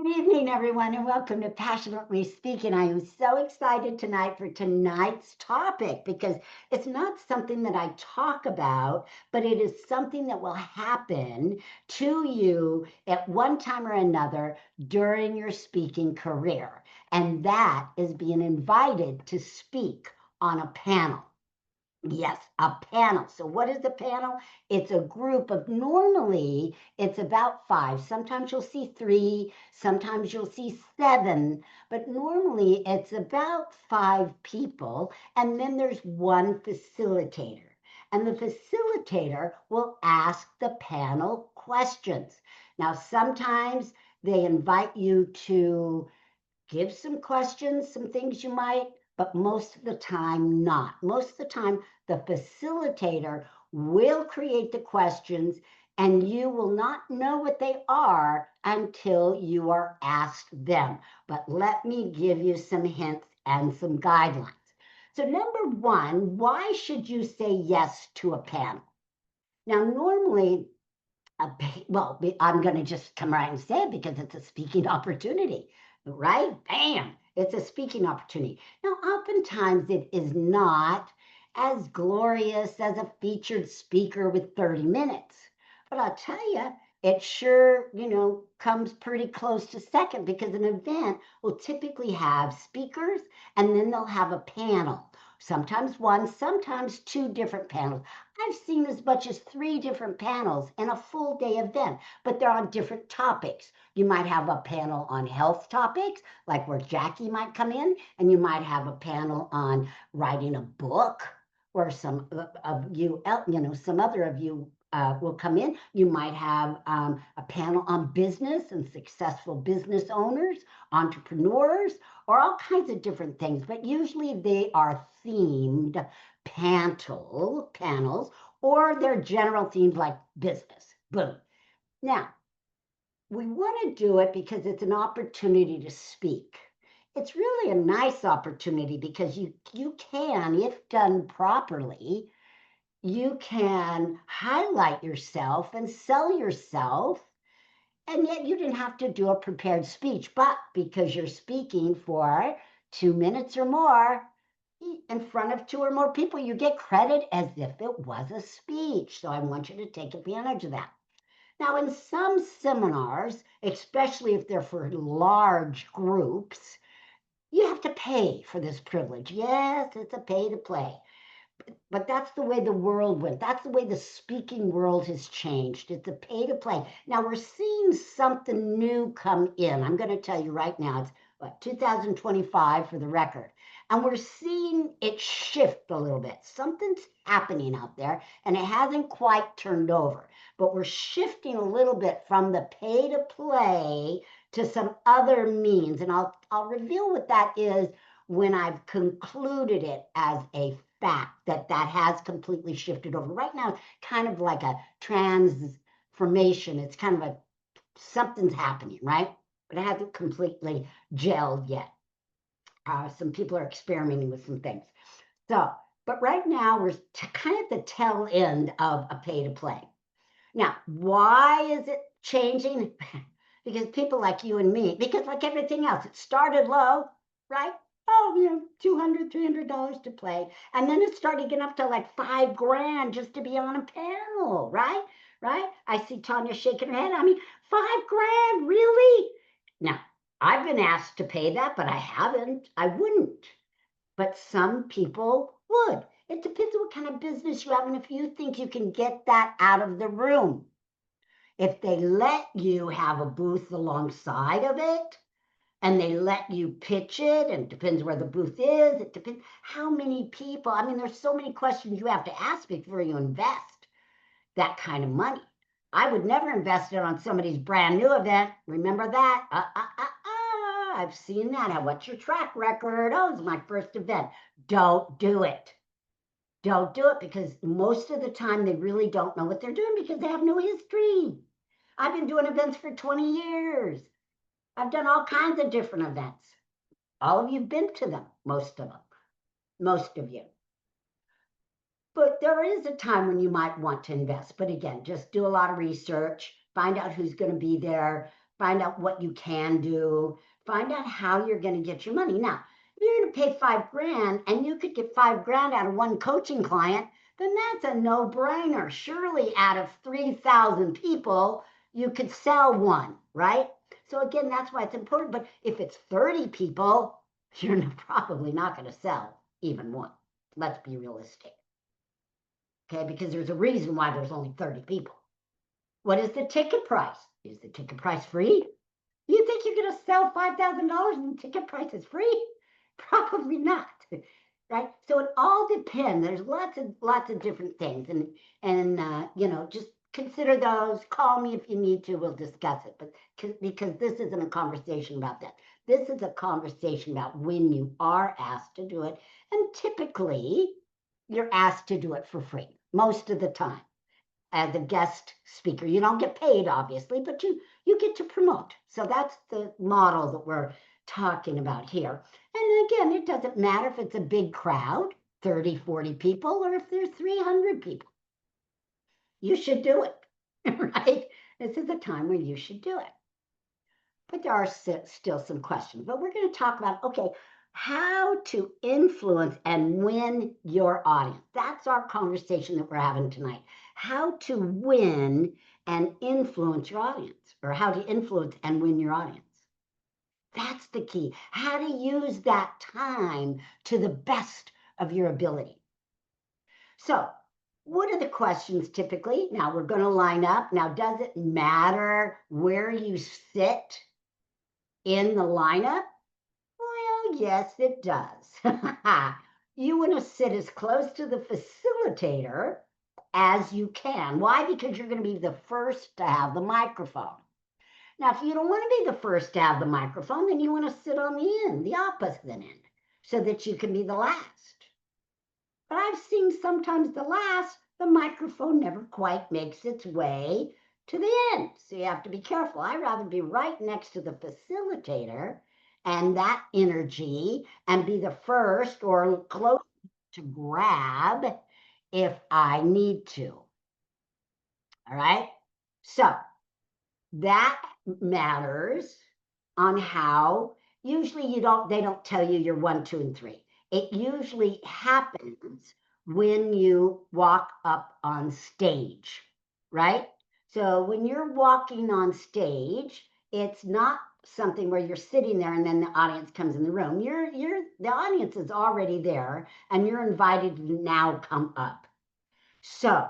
evening, everyone, and welcome to Passionately Speaking. I am so excited tonight for tonight's topic because it's not something that I talk about, but it is something that will happen to you at one time or another during your speaking career. And that is being invited to speak on a panel. Yes, a panel. So what is a panel? It's a group of, normally it's about five. Sometimes you'll see three, sometimes you'll see seven, but normally it's about five people. And then there's one facilitator. And the facilitator will ask the panel questions. Now, sometimes they invite you to give some questions, some things you might, but most of the time not. Most of the time, the facilitator will create the questions and you will not know what they are until you are asked them. But let me give you some hints and some guidelines. So number one, why should you say yes to a panel? Now, normally, well, I'm going to just come right and say it because it's a speaking opportunity, right? Bam, it's a speaking opportunity. Now, oftentimes it is not as glorious as a featured speaker with 30 minutes, but I'll tell you, it sure, comes pretty close to second because an event will typically have speakers and then they'll have a panel. Sometimes one, sometimes two different panels. I've seen as much as three different panels in a full day event, but they're on different topics. You might have a panel on health topics, like where Jackie might come in, and you might have a panel on writing a book, or some of you, some other of you will come in. You might have a panel on business and successful business owners, entrepreneurs, or all kinds of different things, but usually they are themed panels, or they're general themes like business. Boom. Now, we want to do it because it's an opportunity to speak. It's really a nice opportunity because you can, if done properly, you can highlight yourself and sell yourself, and yet you didn't have to do a prepared speech. But because you're speaking for 2 minutes or more in front of two or more people, you get credit as if it was a speech. So I want you to take advantage of that. Now, in some seminars, especially if they're for large groups, you have to pay for this privilege. Yes, it's a pay to play. But that's the way the world went. That's the way the speaking world has changed. It's a pay to play. Now we're seeing something new come in. I'm going to tell you right now, it's 2025 for the record. And we're seeing it shift a little bit. Something's happening out there and it hasn't quite turned over. But we're shifting a little bit from the pay to play to some other means. And I'll reveal what that is when I've concluded it as a fact that has completely shifted over. Right now, it's kind of like a transformation. It's kind of a something's happening, right? But it hasn't completely gelled yet. Some people are experimenting with some things. So, but right now we're kind of at the tail end of a pay to play. Now, why is it changing? Because people like you and me, because like everything else, it started low, right? Oh, $200, $300 to play. And then it started getting up to like $5,000 just to be on a panel, right? Right? I see Tanya shaking her head. I mean, $5,000, really? Now, I've been asked to pay that, but I haven't. I wouldn't. But some people would. It depends on what kind of business you have and if you think you can get that out of the room. If they let you have a booth alongside of it, and they let you pitch it, and it depends where the booth is, it depends how many people. I mean, there's so many questions you have to ask before you invest that kind of money. I would never invest it on somebody's brand new event. Remember that? I've seen that. What's your track record? Oh, it's my first event. Don't do it. Don't do it because most of the time they really don't know what they're doing because they have no history. I've been doing events for 20 years. I've done all kinds of different events. All of you have been to them, most of them, most of you. But there is a time when you might want to invest. But again, just do a lot of research, find out who's going to be there, find out what you can do, find out how you're going to get your money. Now, if you're going to pay $5,000 and you could get $5,000 out of one coaching client, then that's a no-brainer. Surely out of 3,000 people, you could sell one, right? So again, that's why it's important. But if it's 30 people, you're probably not going to sell even one. Let's be realistic. Okay, because there's a reason why there's only 30 people. What is the ticket price? Is the ticket price free? You think you're going to sell $5,000 and the ticket price is free? Probably not, right? So it all depends. There's lots of different things, and just consider those. Call me if you need to. We'll discuss it. But because this isn't a conversation about that. This is a conversation about when you are asked to do it, and typically you're asked to do it for free most of the time as a guest speaker. You don't get paid, obviously, but you get to promote. So that's the model that we're talking about here. And again, it doesn't matter if it's a big crowd, 30, 40 people, or if there's 300 people. You should do it, right? This is a time where you should do it. But there are still some questions. But we're going to talk about, okay, how to influence and win your audience. That's our conversation that we're having tonight. How to win and influence your audience, or how to influence and win your audience. That's the key. How to use that time to the best of your ability. So, what are the questions typically? Now we're going to line up. Now, does it matter where you sit in the lineup? Well, yes, it does. You want to sit as close to the facilitator as you can. Why? Because you're going to be the first to have the microphone. Now, if you don't want to be the first to have the microphone, then you want to sit on the end, the opposite end, so that you can be the last. But I've seen sometimes the microphone never quite makes its way to the end. So you have to be careful. I'd rather be right next to the facilitator and that energy and be the first or close to grab if I need to. All right. So that matters on how. Usually they don't tell you you're 1, 2, and 3. It usually happens when you walk up on stage, right? So when you're walking on stage, it's not something where you're sitting there and then the audience comes in the room. The audience is already there and you're invited to now come up. So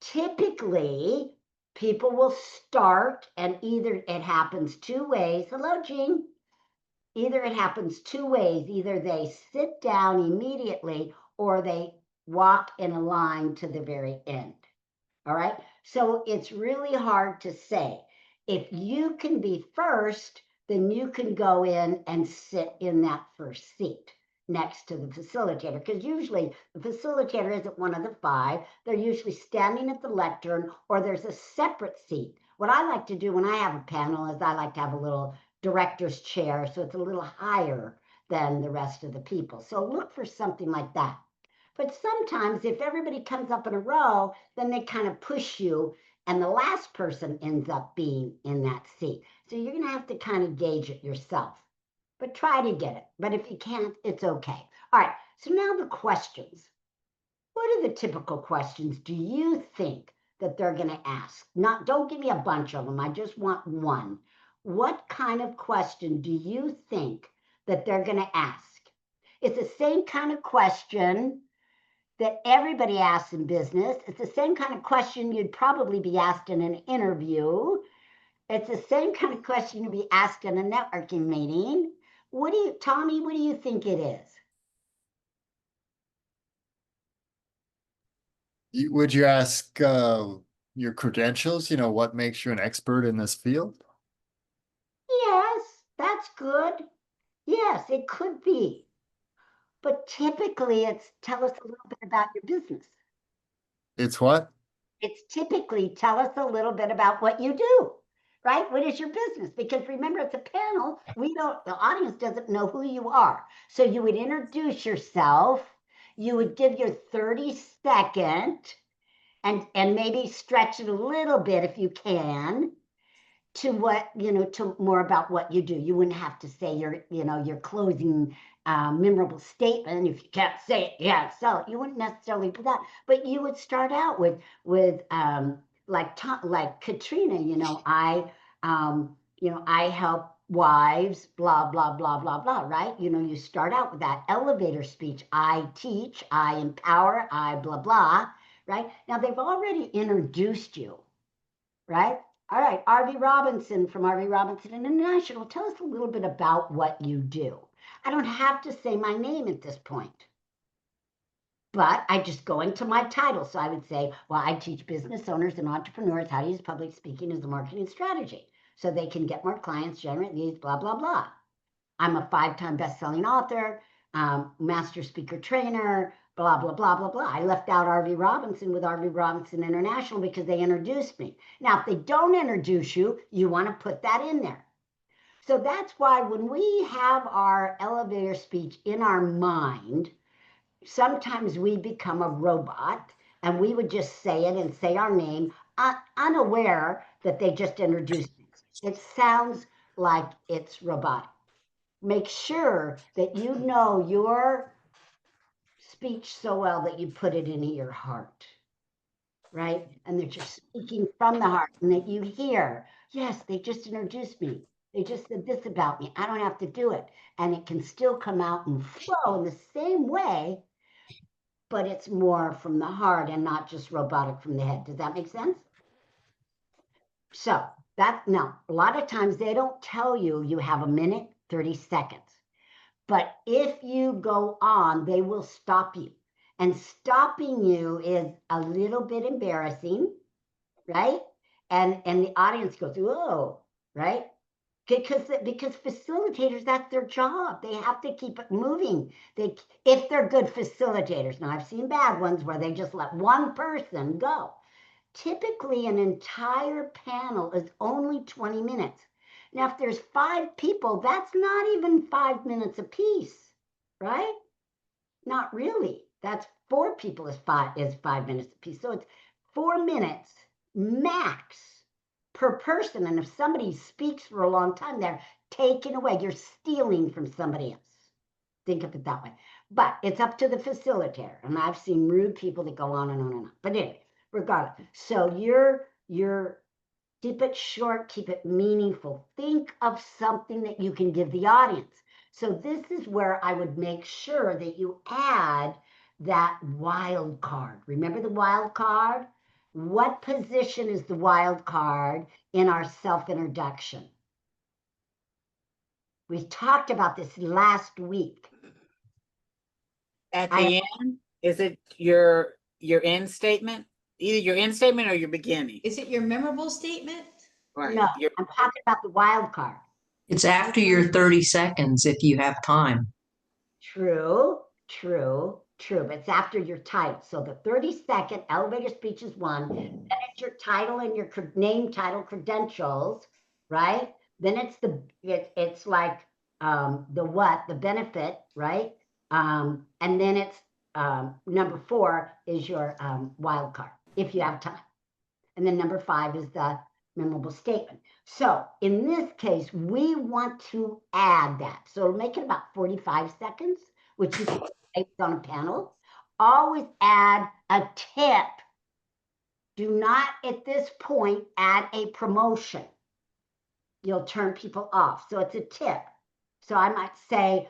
typically people will start, and either it happens 2 ways. Hello, Jean. Either it happens 2 ways. Either they sit down immediately or they walk in a line to the very end. All right. So it's really hard to say. If you can be first, then you can go in and sit in that first seat next to the facilitator, because usually the facilitator isn't one of the 5. They're usually standing at the lectern, or there's a separate seat. What I like to do when I have a panel is I like to have a little director's chair, so it's a little higher than the rest of the people. So look for something like that. But sometimes if everybody comes up in a row, then they kind of push you, and the last person ends up being in that seat. So you're going to have to kind of gauge it yourself. But try to get it. But if you can't, it's okay. All right, so now the questions. What are the typical questions do you think that they're going to ask? Don't give me a bunch of them. I just want one. What kind of question do you think that they're going to ask? It's the same kind of question that everybody asks in business. It's the same kind of question you'd probably be asked in an interview. It's the same kind of question you'd be asked in a networking meeting. Tommy, what do you think it is? Would you ask your credentials? What makes you an expert in this field? Yes, that's good. Yes, it could be. But typically it's tell us a little bit about your business. It's what? It's typically tell us a little bit about what you do, right? What is your business? Because remember, it's a panel. The audience doesn't know who you are. So you would introduce yourself. You would give your 30-second and maybe stretch it a little bit if you can. to what, to more about what you do. You wouldn't have to say your closing memorable statement. If you can't say it, you can't sell it. You wouldn't necessarily do that, but you would start out with like Katrina, I help wives, blah, blah, blah, blah, blah, right? You start out with that elevator speech. I teach, I empower, I blah, blah, right? Now they've already introduced you, right? All right, Arvee Robinson from Arvee Robinson International. Tell us a little bit about what you do. I don't have to say my name at this point, but I just go into my title. So I would say, well, I teach business owners and entrepreneurs how to use public speaking as a marketing strategy so they can get more clients, generate leads, blah, blah, blah. I'm a 5-time best-selling author, master speaker trainer, blah, blah, blah, blah, blah. I left out Arvee Robinson with Arvee Robinson International because they introduced me. Now, if they don't introduce you, you want to put that in there. So that's why when we have our elevator speech in our mind, sometimes we become a robot and we would just say it and say our name, unaware that they just introduced me. It sounds like it's robotic. Make sure that you know your speech so well that you put it into your heart, right? And that you're speaking from the heart and that you hear, yes, they just introduced me. They just said this about me. I don't have to do it. And it can still come out and flow in the same way, but it's more from the heart and not just robotic from the head. Does that make sense? So now, a lot of times they don't tell you you have a minute, 30 seconds. But if you go on, they will stop you. And stopping you is a little bit embarrassing, right? And the audience goes, whoa, right? Because facilitators, that's their job. They have to keep it moving. If they're good facilitators. Now, I've seen bad ones where they just let one person go. Typically, an entire panel is only 20 minutes. Now, if there's 5 people, that's not even 5 minutes apiece, right? Not really. That's 4 people is 5 minutes apiece. So it's 4 minutes max per person. And if somebody speaks for a long time, they're taking away. You're stealing from somebody else. Think of it that way. But it's up to the facilitator. And I've seen rude people that go on and on and on. But anyway, regardless. So you're keep it short, keep it meaningful. Think of something that you can give the audience. So this is where I would make sure that you add that wild card. Remember the wild card? What position is the wild card in our self-introduction? We talked about this last week. At the end, is it your end statement? Either your end statement or your beginning. Is it your memorable statement? Right. No, I'm talking about the wild card. It's after your 30 seconds if you have time. True. But it's after your title. So the 30-second elevator speech is one. Then it's your title and your name, title, credentials, right? Then it's like the benefit, right? And then it's number 4 is your wild card if you have time. And then number 5 is the memorable statement. So in this case, we want to add that. So make it about 45 seconds, which you can based on a panel. Always add a tip. Do not at this point add a promotion. You'll turn people off. So it's a tip. So I might say,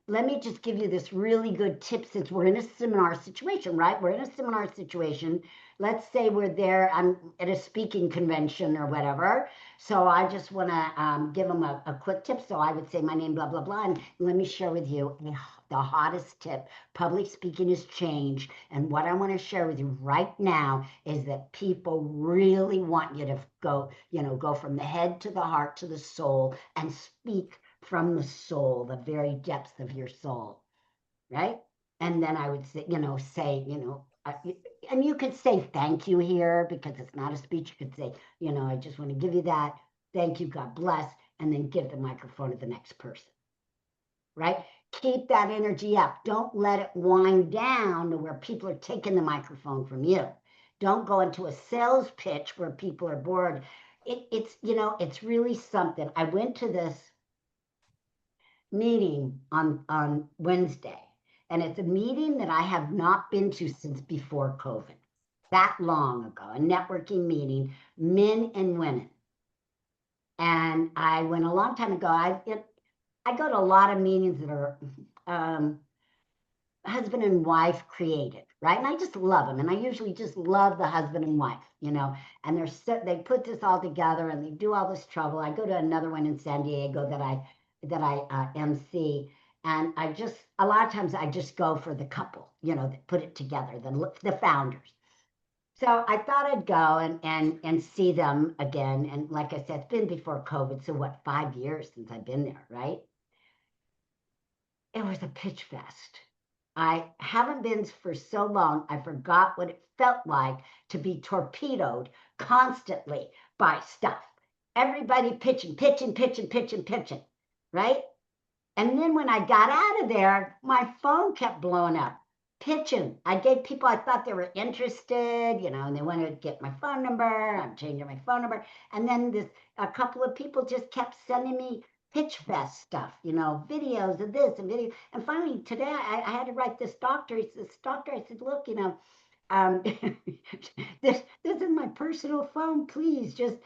let me just give you this really good tip since we're in a seminar situation, right? We're in a seminar situation. Let's say we're there, I'm at a speaking convention or whatever. So I just want to give them a quick tip. So I would say my name, blah, blah, blah. And let me share with you the hottest tip. Public speaking has changed. And what I want to share with you right now is that people really want you to go from the head to the heart to the soul and speak from the soul, the very depths of your soul, right? And then I would say, and you could say thank you here because it's not a speech. You could say, I just want to give you that. Thank you, God bless, and then give the microphone to the next person, right? Keep that energy up. Don't let it wind down to where people are taking the microphone from you. Don't go into a sales pitch where people are bored. it's, it's really something. I went to this meeting on Wednesday, and it's a meeting that I have not been to since before COVID, that long ago, a networking meeting, men and women. And I went a long time ago. I go to a lot of meetings that are husband and wife created, right? And I just love them. And I usually just love the husband and wife, and they put this all together and they do all this trouble. I go to another one in San Diego that I MC. And a lot of times I just go for the couple, that put it together, the founders. So I thought I'd go and see them again. And like I said, it's been before COVID. So what, 5 years since I've been there, right? It was a pitch fest. I haven't been for so long, I forgot what it felt like to be torpedoed constantly by stuff. Everybody pitching, right? And then when I got out of there, my phone kept blowing up, pitching. I gave people, I thought they were interested, and they wanted to get my phone number. I'm changing my phone number. And then a couple of people just kept sending me pitch fest stuff, videos of this and video. And finally today I had to write this doctor. I said, look, this is my personal phone. Please just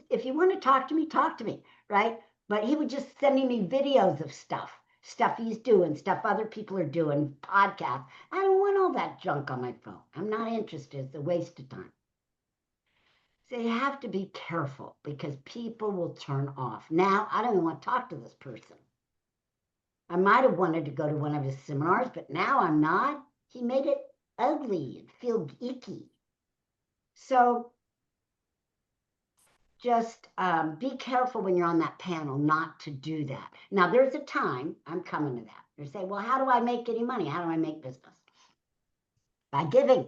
if you want to talk to me, right? But he would just sending me videos of stuff he's doing, stuff other people are doing, podcasts. I don't want all that junk on my phone. I'm not interested. It's a waste of time. So you have to be careful because people will turn off. Now, I don't even want to talk to this person. I might have wanted to go to one of his seminars, but now I'm not. He made it ugly and feel icky. So just be careful when you're on that panel not to do that. Now, there's a time, I'm coming to that. You say, well, how do I make any money? How do I make business? By giving.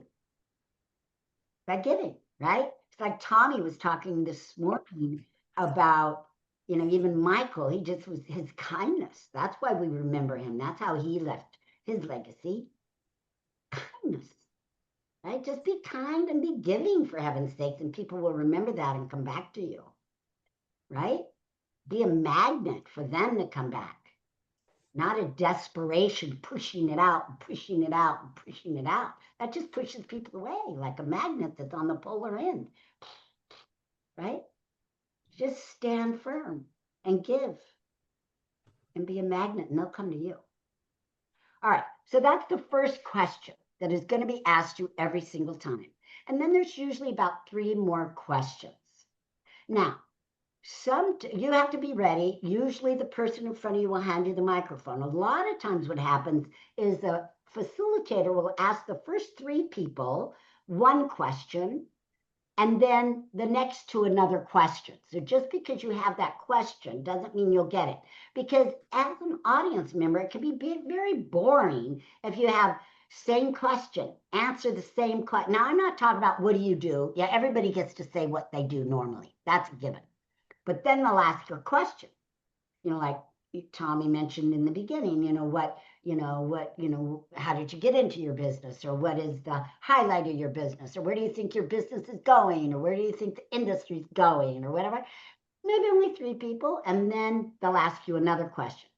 By giving, right? It's like Tommy was talking this morning about, even Michael, he just was his kindness. That's why we remember him. That's how he left his legacy. Kindness, right? Just be kind and be giving, for heaven's sakes, and people will remember that and come back to you, right? Be a magnet for them to come back, not a desperation, pushing it out and pushing it out and pushing it out. That just pushes people away like a magnet that's on the polar end, right? Just stand firm and give and be a magnet, and they'll come to you. All right, so that's the first question that is going to be asked you every single time. And then there's usually about 3 more questions. Now, you have to be ready. Usually the person in front of you will hand you the microphone. A lot of times what happens is the facilitator will ask the first 3 people one question, and then the next 2 another question. So just because you have that question doesn't mean you'll get it. Because as an audience member, it can be very boring if you have same question, answer the same question. Now, I'm not talking about what do you do. Yeah, everybody gets to say what they do normally. That's a given. But then they'll ask you a question, like Tommy mentioned in the beginning, how did you get into your business? Or what is the highlight of your business? Or where do you think your business is going? Or where do you think the industry is going? Or whatever. Maybe only 3 people. And then they'll ask you another question.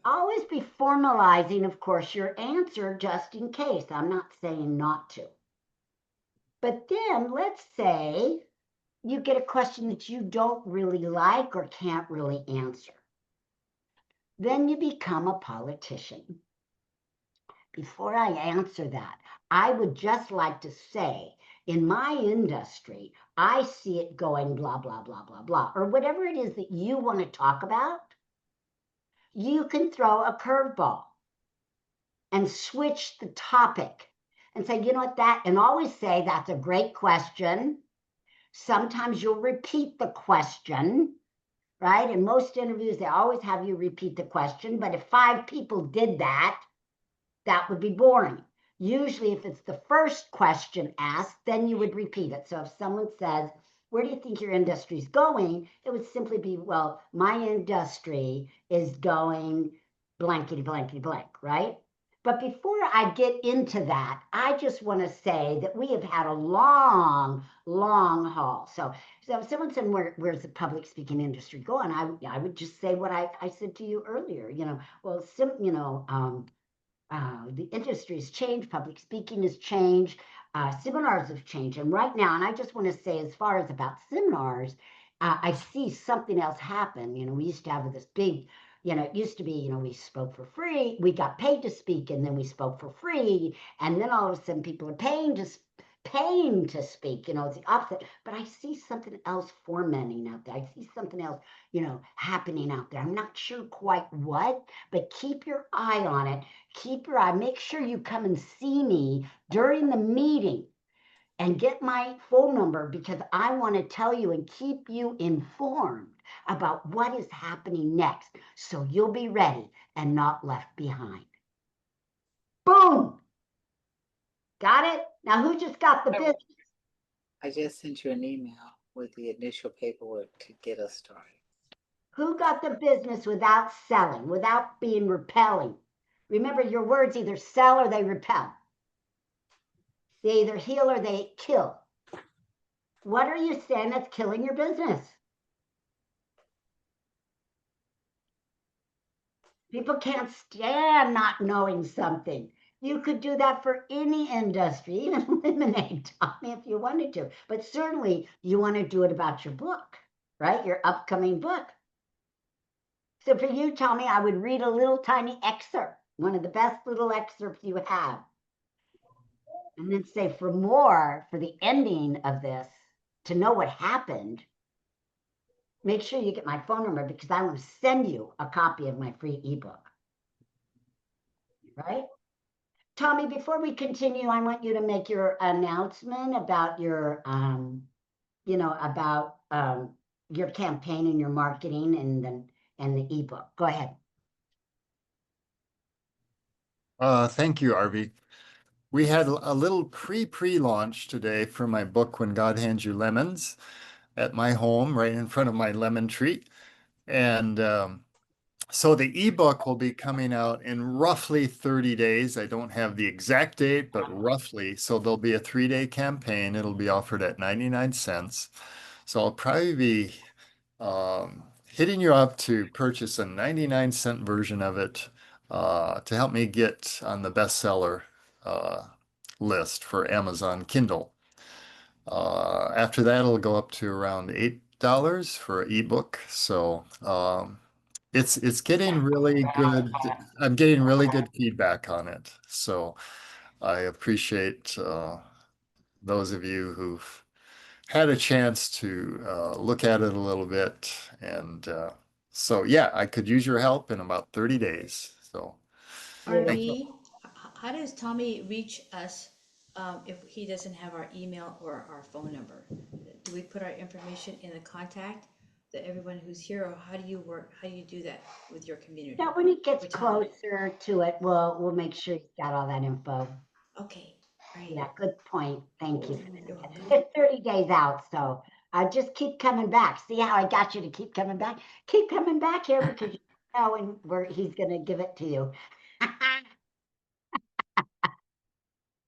Always be formalizing, of course, your answer just in case. I'm not saying not to. But then let's say you get a question that you don't really like or can't really answer. Then you become a politician. Before I answer that, I would just like to say, in my industry, I see it going blah, blah, blah, blah, blah, or whatever it is that you want to talk about. You can throw a curveball and switch the topic and say, and always say, that's a great question. Sometimes you'll repeat the question, right? In most interviews, they always have you repeat the question. But if 5 people did that, that would be boring. Usually, if it's the first question asked, then you would repeat it. So if someone says, where do you think your industry is going? It would simply be, well, my industry is going blankety, blankety, blank, right? But before I get into that, I just want to say that we have had a long, long haul. So if someone said, where's the public speaking industry going? I would just say what I said to you earlier. The industry has changed, public speaking has changed, seminars have changed. And right now, and I just want to say, as far as about seminars, I see something else happen. We used to have this big, it used to be, we spoke for free, we got paid to speak, and then we spoke for free. And then all of a sudden, people are paying to speak. It's the opposite. But I see something else fermenting out there. I see something else, happening out there. I'm not sure quite what, but keep your eye on it. Keep your eye. Make sure you come and see me during the meeting and get my phone number, because I want to tell you and keep you informed about what is happening next, so you'll be ready and not left behind. Boom. Got it? Now, who just got the business? I just sent you an email with the initial paperwork to get us started. Who got the business without selling, without being repelling? Remember, your words either sell or they repel. They either heal or they kill. What are you saying that's killing your business? People can't stand not knowing something. You could do that for any industry, even lemonade, Tommy, if you wanted to. But certainly you want to do it about your book, right? Your upcoming book. So for you, Tommy, I would read a little tiny excerpt, one of the best little excerpts you have. And then say, for the ending of this, to know what happened, make sure you get my phone number, because I want to send you a copy of my free ebook. Right? Tommy, before we continue, I want you to make your announcement about your, your campaign and your marketing and the ebook. Go ahead. Thank you, Arvee. We had a little pre-launch today for my book, When God Hands You Lemons, at my home, right in front of my lemon tree. And so the ebook will be coming out in roughly 30 days. I don't have the exact date, but roughly. So there'll be a 3-day campaign. It'll be offered at 99 cents. So I'll probably be hitting you up to purchase a 99-cent version of it to help me get on the bestseller list for Amazon Kindle. After that, it'll go up to around $8 for an ebook. So it's getting really good. I'm getting really good feedback on it. So I appreciate those of you who've had a chance to look at it a little bit. And so, yeah, I could use your help in about 30 days. So thank you. Arvee, how does Tommy reach us if he doesn't have our email or our phone number? Do we put our information in the contact that everyone who's here, or how do you work? How do you do that with your community? Now, when it gets With Tommy? closer to it, we'll make sure you've got all that info. Okay, great. Yeah, good point. Thank you. You're welcome. It's 30 days out, so just keep coming back. See how I got you to keep coming back? Keep coming back here, because you know where he's going to give it to you.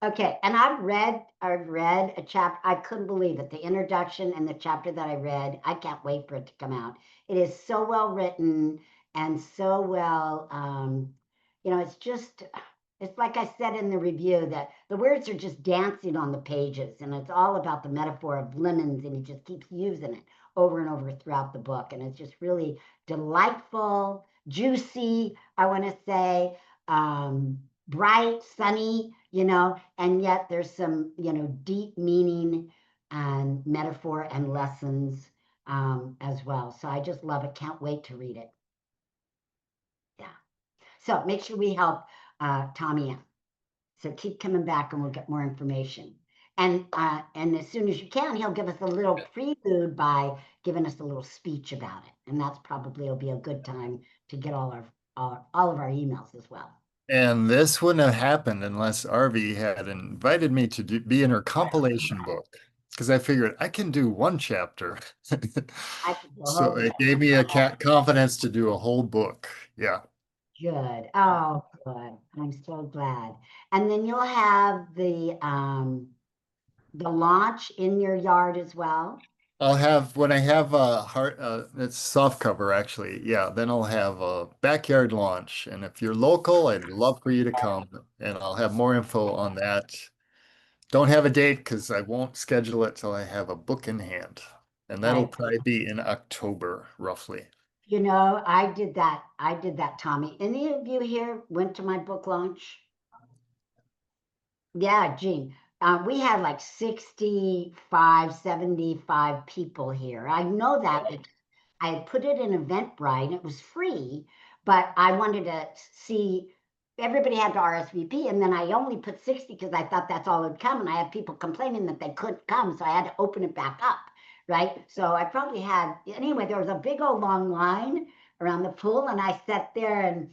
Okay, and I've read a chapter. I couldn't believe it. The introduction and the chapter that I read, I can't wait for it to come out. It is so well written and so well, it's like I said in the review, that the words are just dancing on the pages, and it's all about the metaphor of lemons, and he just keeps using it over and over throughout the book. And it's just really delightful, juicy, I want to say, bright, sunny, and yet there's some, deep meaning and metaphor and lessons as well. So I just love it. Can't wait to read it. Yeah. So make sure we help Tommy out. So keep coming back and we'll get more information. And as soon as you can, he'll give us a little prelude by giving us a little speech about it. And that's probably will be a good time to get all of our emails as well. And this wouldn't have happened unless Arvee had invited me to be in her compilation book, because I figured I can do one chapter. So it gave me a confidence to do a whole book. Yeah. Good. Oh, Good. I'm so glad. And then you'll have the launch in your yard as well. I'll have when I have a hard it's soft cover actually. Yeah, then I'll have a backyard launch. And if you're local, I'd love for you to come and I'll have more info on that. Don't have a date because I won't schedule it till I have a book in hand. And that'll Right. probably be in October, roughly. You know, I did that. I did that, Tommy. Any of you here went to my book launch? Yeah, Gene. We had like 65, 75 people here. I know that because I had put it in Eventbrite and it was free, but I wanted to see everybody had to RSVP, and then I only put 60 because I thought that's all would come, and I had people complaining that they couldn't come, so I had to open it back up, right? So I probably had anyway, there was a big old long line around the pool, and I sat there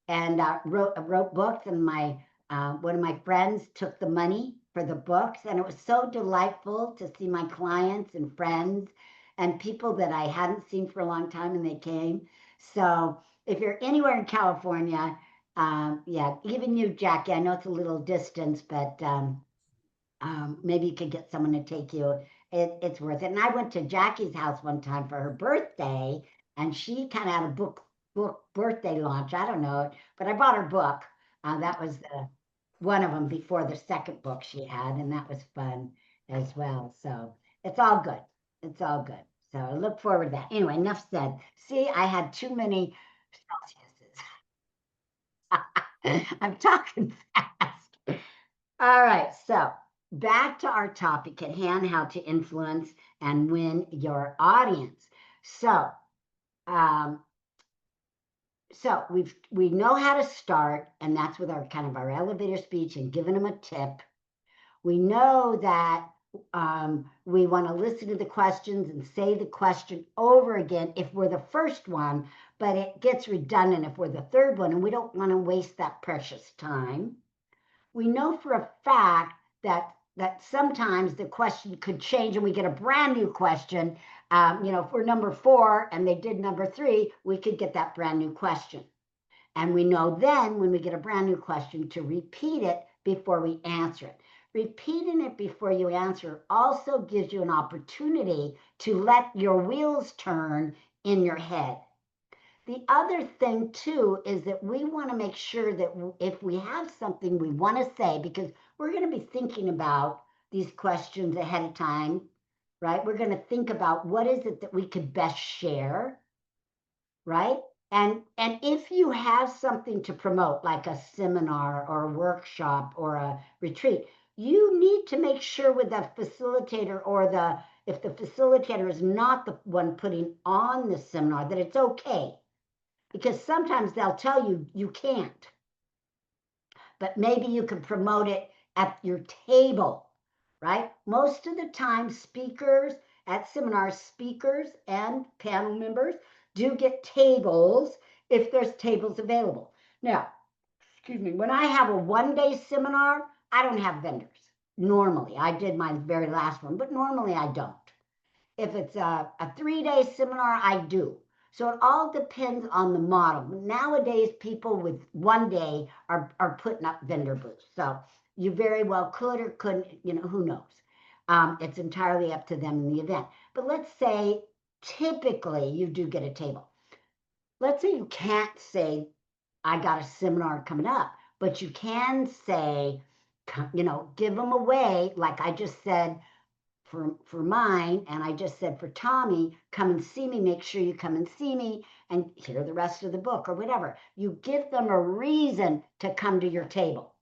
and wrote books, and my one of my friends took the money for the books, and it was so delightful to see my clients and friends and people that I hadn't seen for a long time, and they came. So if you're anywhere in California, yeah, even you, Jackie, I know it's a little distance, but maybe you could get someone to take you. It's worth it. And I went to Jackie's house one time for her birthday, and she kind of had a book birthday launch. I don't know, but I bought her book. That was one of them before the second book she had, and that was fun as well. So it's all good. It's all good. So I look forward to that. Anyway, enough said. See, I had too many Celsiuses. I'm talking fast. All right, so back to our topic at hand, how to influence and win your audience. So, um, so we know how to start, and that's with our kind of our elevator speech and giving them a tip. We know that we want to listen to the questions and say the question over again if we're the first one, but it gets redundant if we're the third one, and we don't want to waste that precious time. We know for a fact that sometimes the question could change and we get a brand new question. If we're number 4 and they did number 3, we could get that brand new question. And we know then when we get a brand new question to repeat it before we answer it. Repeating it before you answer also gives you an opportunity to let your wheels turn in your head. The other thing too is that we want to make sure that if we have something we want to say, because we're going to be thinking about these questions ahead of time, right? We're going to think about what is it that we could best share, right? And if you have something to promote, like a seminar or a workshop or a retreat, you need to make sure with the facilitator or if the facilitator is not the one putting on the seminar, that it's okay, because sometimes they'll tell you you can't, but maybe you can promote it at your table, right? Most of the time, speakers at seminars, speakers and panel members do get tables if there's tables available. Now, excuse me, when I have a 1-day seminar, I don't have vendors. Normally, I did my very last one, but normally I don't. If it's a 3-day seminar, I do. So it all depends on the model. Nowadays, people with 1 day are putting up vendor booths. So you very well could or couldn't, who knows? It's entirely up to them in the event. But let's say typically you do get a table. Let's say you can't say, I got a seminar coming up, but you can say, give them away, like I just said, for mine, and I just said for Tommy, come and see me, make sure you come and see me and hear the rest of the book or whatever. You give them a reason to come to your table.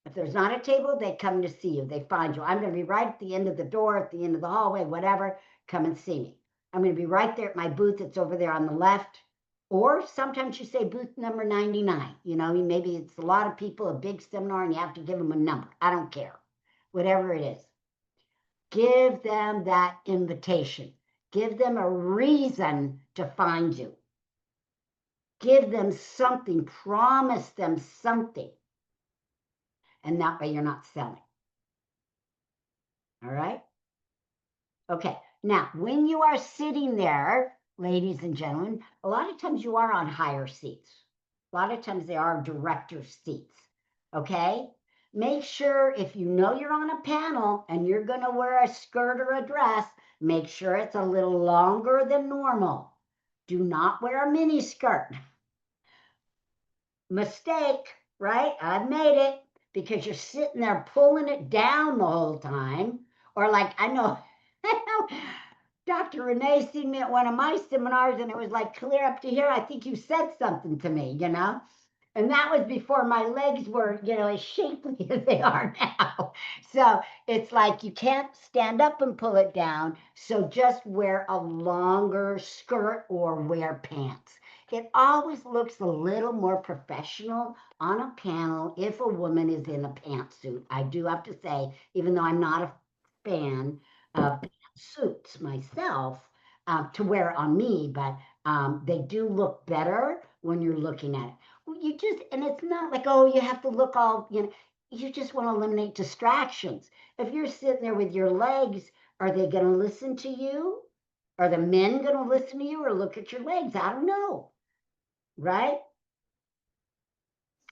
If there's not a table, they come to see you. They find you. I'm going to be right at the end of the door, at the end of the hallway, whatever. Come and see me. I'm going to be right there at my booth. It's over there on the left. Or sometimes you say booth number 99. Maybe it's a lot of people, a big seminar, and you have to give them a number. I don't care. Whatever it is. Give them that invitation. Give them a reason to find you. Give them something. Promise them something. And that way you're not selling. All right? Okay. Now, when you are sitting there, ladies and gentlemen, a lot of times you are on higher seats. A lot of times they are director seats. Okay. Make sure if you know you're on a panel and you're going to wear a skirt or a dress, make sure it's a little longer than normal. Do not wear a mini skirt. Mistake, right? I've made it because you're sitting there pulling it down the whole time. Or like, I know Dr. Renee seen me at one of my seminars and it was like clear up to here. I think you said something to me, you know? And that was before my legs were, you know, as shapely as they are now. So it's like you can't stand up and pull it down. So just wear a longer skirt or wear pants. It always looks a little more professional on a panel if a woman is in a pantsuit. I do have to say, even though I'm not a fan of pantsuits myself, to wear on me, but they do look better when you're looking at it. You just, and it's not like, oh, you have to look all, you know, you just want to eliminate distractions. If you're sitting there with your legs, are they going to listen to you? Are the men going to listen to you or look at your legs? I don't know. Right?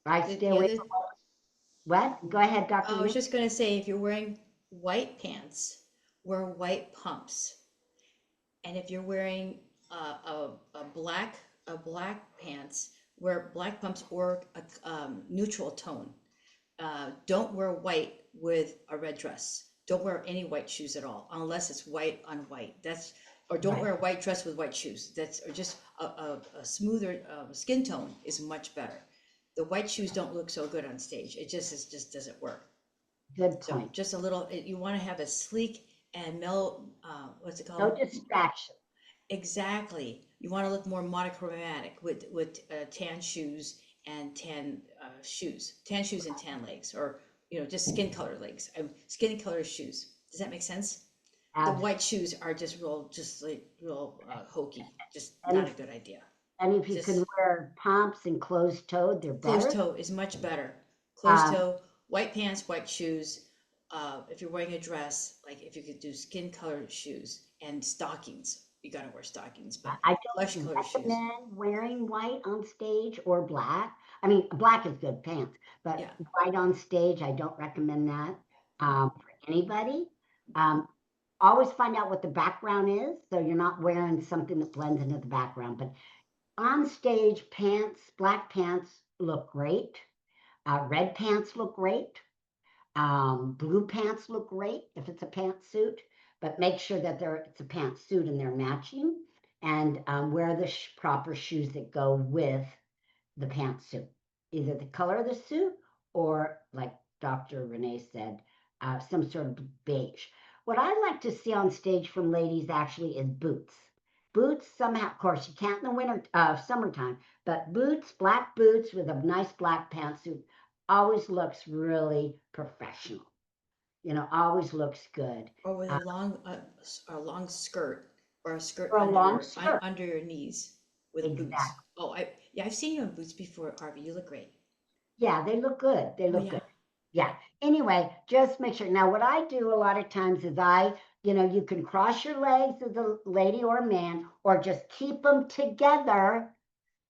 I stay The away other, from what? Go ahead, Dr. I was Renee. just gonna say, if you're wearing white pants, wear white pumps. And if you're wearing a black pants, wear black pumps or a neutral tone. Don't wear white with a red dress. Don't wear any white shoes at all, unless it's white on white. Or don't Right. wear a white dress with white shoes. Or just a smoother skin tone is much better. The white shoes don't look so good on stage. It just doesn't work. Good So point. just a little, you want to have a sleek and mellow, what's it No called? distraction. Exactly. You want to look more monochromatic with tan shoes and tan shoes and tan legs, or just skin color legs. Skin color shoes. Does that make sense? The Absolutely. white shoes are just real hokey. Just And not a if, good idea. and if you can Just wear pumps and closed toed, they're closed better. toe is much better. Closed Um, toe, white pants, white shoes. If you're wearing a dress, like if you could do skin colored shoes and stockings, you gotta wear stockings, but I flesh don't color shoes. recommend wearing white on stage or black. I mean, black is good pants, but Yeah. white on stage, I don't recommend that for anybody. Um, always find out what the background is, so you're not wearing something that blends into the background. But on stage, pants, black pants look great. Red pants look great. Blue pants look great if it's a pantsuit, but make sure that it's a pantsuit and they're matching, and wear the proper shoes that go with the pantsuit, either the color of the suit or, like Dr. Renee said, some sort of beige. What I like to see on stage from ladies actually is boots. Boots, somehow, of course, you can't in the winter, summertime, but boots, black boots with a nice black pantsuit always looks really professional. Always looks good. Or with a long skirt, or a skirt For a under long skirt, under your knees with boots. exactly. Oh, I've seen you in boots before, Arvee. You look great. Yeah, they look good. They Oh look yeah. good. Yeah. Anyway, just make sure. Now, what I do a lot of times is you can cross your legs as a lady or a man, or just keep them together,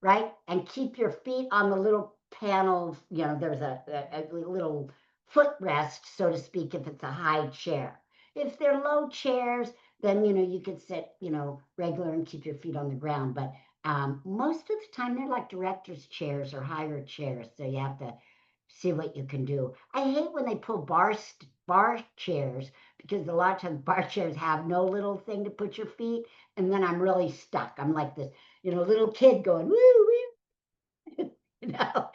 right? And keep your feet on the little panels. There's a little footrest, so to speak, if it's a high chair. If they're low chairs, then, you can sit, regular and keep your feet on the ground. But most of the time, they're like director's chairs or higher chairs. So you have to see what you can do. I hate when they pull bar chairs because a lot of times bar chairs have no little thing to put your feet. And then I'm really stuck. I'm like this little kid going, woo, woo, you know.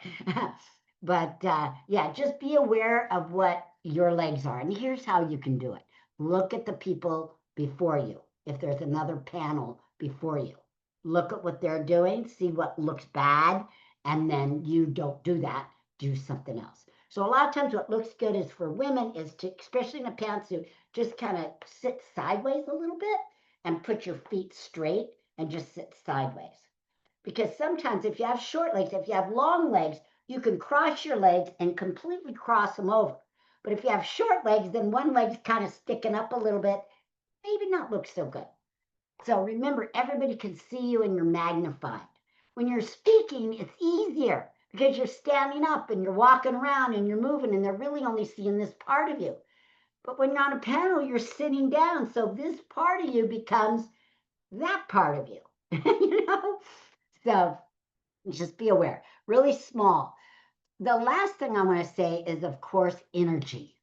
But yeah, just be aware of what your legs are. And here's how you can do it. Look at the people before you. If there's another panel before you, look at what they're doing, see what looks bad, and then you don't do that, do something else. So a lot of times what looks good is for women is to, especially in a pantsuit, just kind of sit sideways a little bit and put your feet straight and just sit sideways. Because sometimes if you have short legs, if you have long legs, you can cross your legs and completely cross them over. But if you have short legs, then one leg's kind of sticking up a little bit, maybe not look so good. So remember, everybody can see you and you're magnified. When you're speaking, it's easier because you're standing up and you're walking around and you're moving and they're really only seeing this part of you. But when you're on a panel, you're sitting down. So this part of you becomes that part of you, you know? So just be aware, really small. The last thing I want to say is, of course, energy.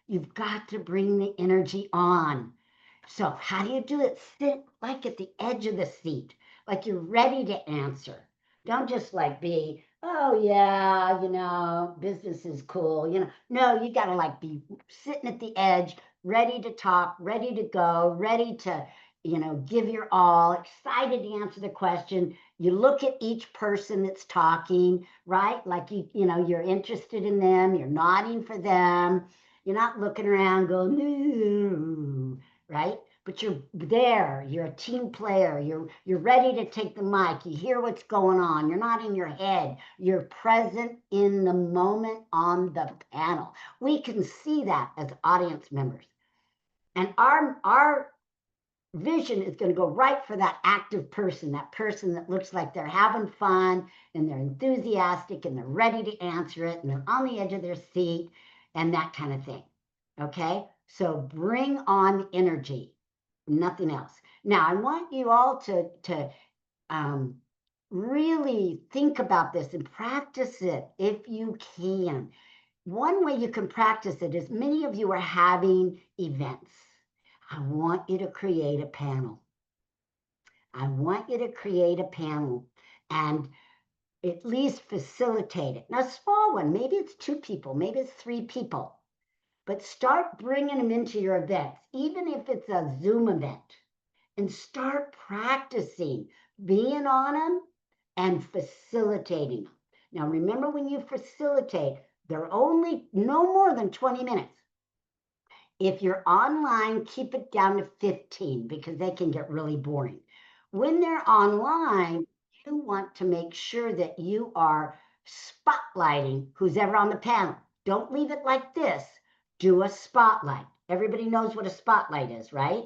You've got to bring the energy on. So how do you do it? Sit like at the edge of the seat, like you're ready to answer. Don't just like be, oh yeah, business is cool. No, you got to like be sitting at the edge, ready to talk, ready to go, ready to, give your all, excited to answer the question. You look at each person that's talking, right? Like you're interested in them, you're nodding for them. You're not looking around going, no, right? But you're there. You're a team player. You're ready to take the mic. You hear what's going on. You're not in your head. You're present in the moment on the panel. We can see that as audience members. And our vision is going to go right for that active person, that person that looks like they're having fun and they're enthusiastic and they're ready to answer it and they're on the edge of their seat and that kind of thing. Okay, so bring on energy, nothing else. Now, I want you all to really think about this and practice it if you can. One way you can practice it is many of you are having events. I want you to create a panel. I want you to create a panel and at least facilitate it. Now, a small one, maybe it's 2 people, maybe it's 3 people, but start bringing them into your events, even if it's a Zoom event, and start practicing being on them and facilitating them. Now, remember when you facilitate, they're only no more than 20 minutes. If you're online, keep it down to 15 because they can get really boring. When they're online, you want to make sure that you are spotlighting who's ever on the panel. Don't leave it like this. Do a spotlight. Everybody knows what a spotlight is, right?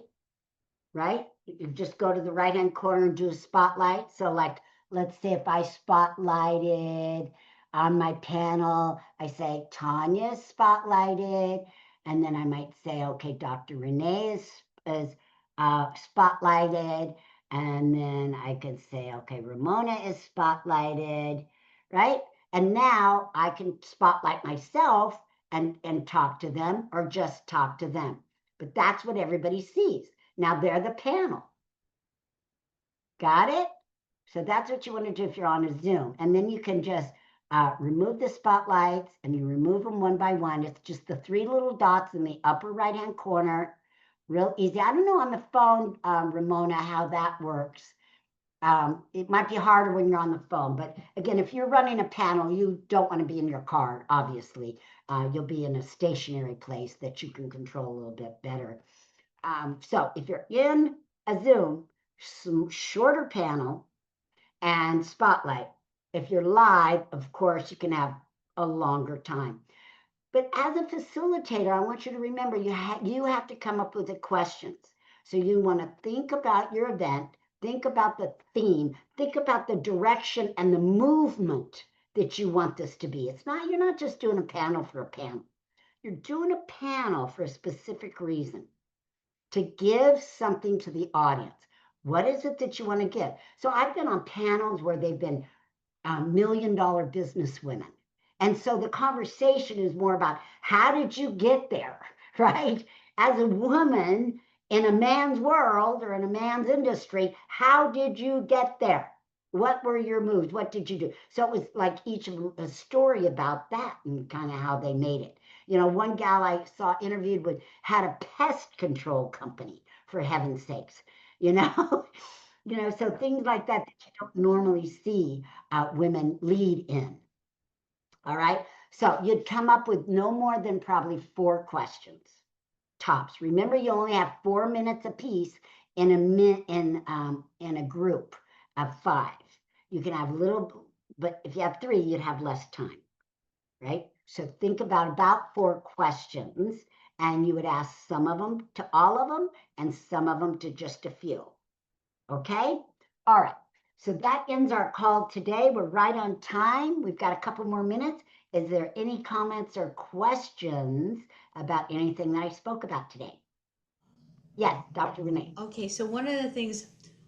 Right? You just go to the right-hand corner and do a spotlight. So like, let's say if I spotlighted on my panel, I say Tanya spotlighted. And then I might say, okay, Dr. Renee is spotlighted. And then I could say, okay, Ramona is spotlighted, right? And now I can spotlight myself and talk to them or just talk to them. But that's what everybody sees. Now they're the panel. Got it? So that's what you want to do if you're on a Zoom. And then you can just remove the spotlights and you remove them one by one. It's just the 3 little dots in the upper right-hand corner. Real easy. I don't know on the phone, Ramona, how that works. It might be harder when you're on the phone. But again, if you're running a panel, you don't want to be in your car, obviously. You'll be in a stationary place that you can control a little bit better. So if you're in a Zoom, some shorter panel and spotlight. If you're live, of course, you can have a longer time. But as a facilitator, I want you to remember you have to come up with the questions. So you want to think about your event, think about the theme, think about the direction and the movement that you want this to be. You're not just doing a panel for a panel. You're doing a panel for a specific reason, to give something to the audience. What is it that you want to give? So I've been on panels where they've been $1 million business women. And so the conversation is more about how did you get there, right? As a woman in a man's world or in a man's industry, how did you get there? What were your moves? What did you do? So it was like each of them a story about that and kind of how they made it. One gal I saw interviewed had a pest control company, for heaven's sakes, so things like that you don't normally see women lead in. All right. So you'd come up with no more than probably 4 questions, tops. Remember, you only have 4 minutes apiece in a group of 5. You can have little, but if you have 3, you'd have less time, right? So think about 4 questions, and you would ask some of them to all of them and some of them to just a few. Okay? All right. So that ends our call today. We're right on time. We've got a couple more minutes. Is there any comments or questions about anything that I spoke about today? Yes, Dr. Renee. Okay, so one of the things,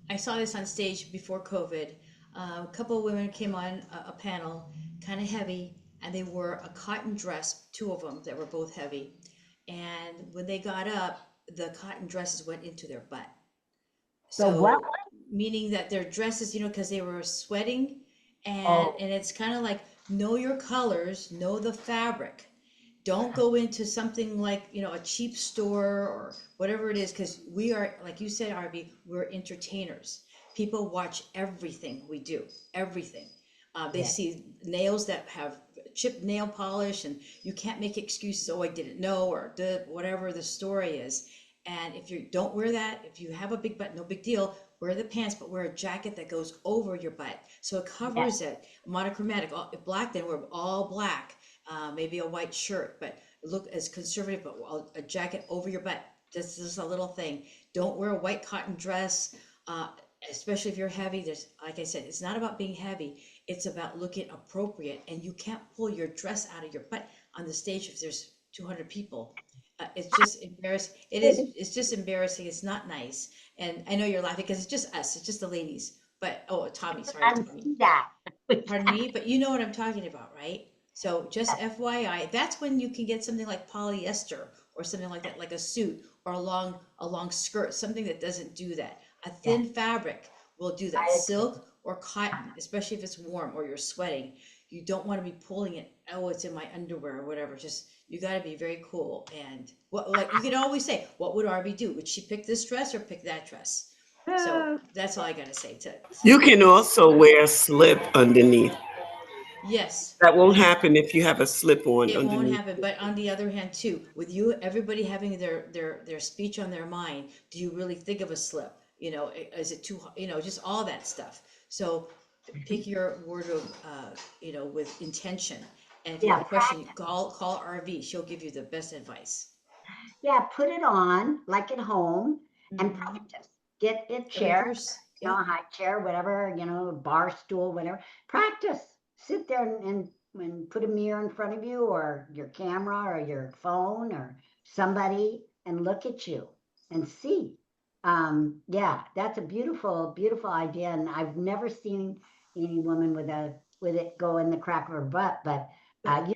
I saw this on stage before COVID. A couple of women came on a panel, kind of heavy, and they wore a cotton dress, two of them that were both heavy. And when they got up, the cotton dresses went into their butt. The what? Meaning that their dresses, because they were sweating, and Oh. and it's kind of like, know your colors, know the fabric. Don't go into something like, a cheap store or whatever it is, because we are, like you said, Arvee, we're entertainers. People watch everything we do, everything. They Yes. see nails that have chipped nail polish, and you can't make excuses. Oh, I didn't know, or whatever the story is. And if you don't wear that, if you have a big butt, no big deal. Wear the pants, but wear a jacket that goes over your butt, so it covers it. Monochromatic, black. Then we're all black. Maybe a white shirt, but look as conservative, but a jacket over your butt. This is a little thing. Don't wear a white cotton dress, especially if you're heavy. There's, like I said, it's not about being heavy. It's about looking appropriate, and you can't pull your dress out of your butt on the stage if there's 200 people. It's just embarrassing. It's just embarrassing. It's not nice. And I know you're laughing because it's just us. It's just the ladies. But, Tommy, sorry, Tommy. Unsee that. Pardon me, but you know what I'm talking about, right? So just FYI, that's when you can get something like polyester or something like that, like a suit or a long skirt, something that doesn't do that. A thin fabric will do that. Silk or cotton, especially if it's warm or you're sweating, you don't want to be pulling it. Oh, it's in my underwear or whatever. Just, you got to be very cool. And like you can always say, what would Arvee do? Would she pick this dress or pick that dress? So that's all I got to say to You can also wear a slip underneath. yes. That won't happen if you have a slip on It won't underneath. happen, but on the other hand, too, with you, everybody having their speech on their mind, do you really think of a slip? Is it too, just all that stuff. So pick your word of, with intention. And if you have a question, call Arvee. She'll give you the best advice. Yeah, put it on like at home and Mhm. practice. Get a chair, Rehearse. a high chair, whatever, a bar stool, whatever. Practice. Sit there and put a mirror in front of you or your camera or your phone or somebody and look at you and see. Yeah, that's a beautiful, beautiful idea. And I've never seen any woman with it go in the crack of her butt, but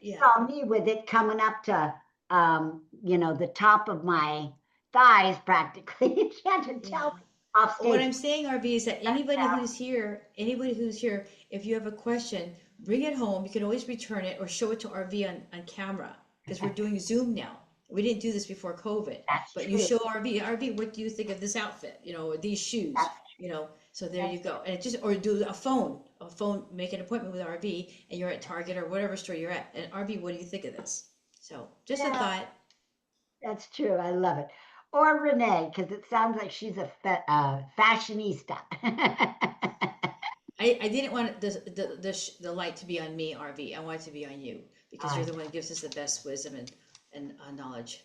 you saw me with it coming up to the top of my thighs practically. She had to tell me off stage. What I'm saying, Arvee, is that anybody who's here, if you have a question, bring it home. You can always return it or show it to Arvee on camera, because we're doing Zoom now. We didn't do this before COVID, but you show Arvee, what do you think of this outfit? Or these shoes, so there you go. And or do a phone, make an appointment with Arvee, and you're at Target or whatever store you're at. And Arvee, what do you think of this? So just a thought. That's true. I love it. Or Renee, because it sounds like she's a fashionista. I didn't want the light to be on me, Arvee. I want it to be on you, because you're the one who gives us the best wisdom and knowledge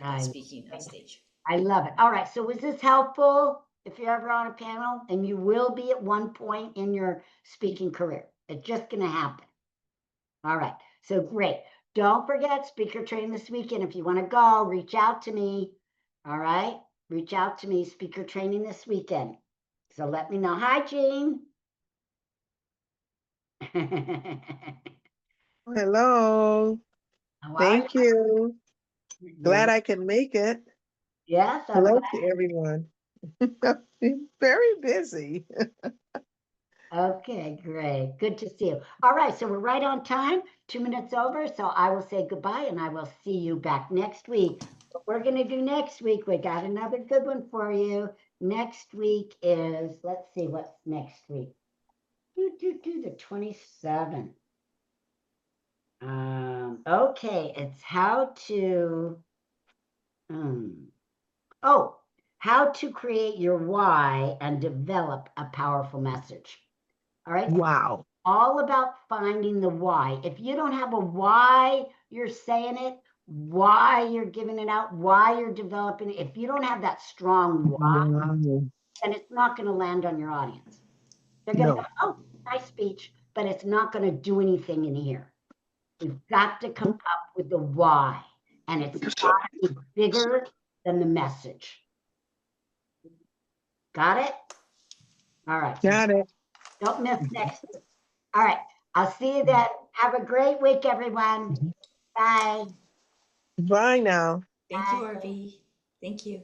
about speaking on stage. I love it. All right. So was this helpful? If you're ever on a panel, and you will be at one point in your speaking career, it's just going to happen. All right. So great. Don't forget speaker training this weekend. If you want to go, reach out to me. All right. Reach out to me. Speaker training this weekend. So let me know. Hi, Jean. Hello. Thank you. Glad I can make it. Yes. Hello to everyone. I'm very busy. Okay, great. Good to see you. All right, so we're right on time, 2 minutes over. So I will say goodbye and I will see you back next week. What we're going to do next week, we got another good one for you. Next week is, let's see what's next week. The 27th. Okay, it's how to, how to create your why and develop a powerful message. All right. Wow. All about finding the why. If you don't have a why you're saying it, why you're giving it out, why you're developing it, if you don't have that strong why, then it's not going to land on your audience. They're gonna No. go, oh, nice speech, but it's not gonna do anything in here. We've got to come up with the why, and it's got to be bigger than the message. Got it? All right. Got it. Don't miss next week. All right. I'll see you then. Have a great week, everyone. Bye. Bye now. Thank you, Arvee. Thank you.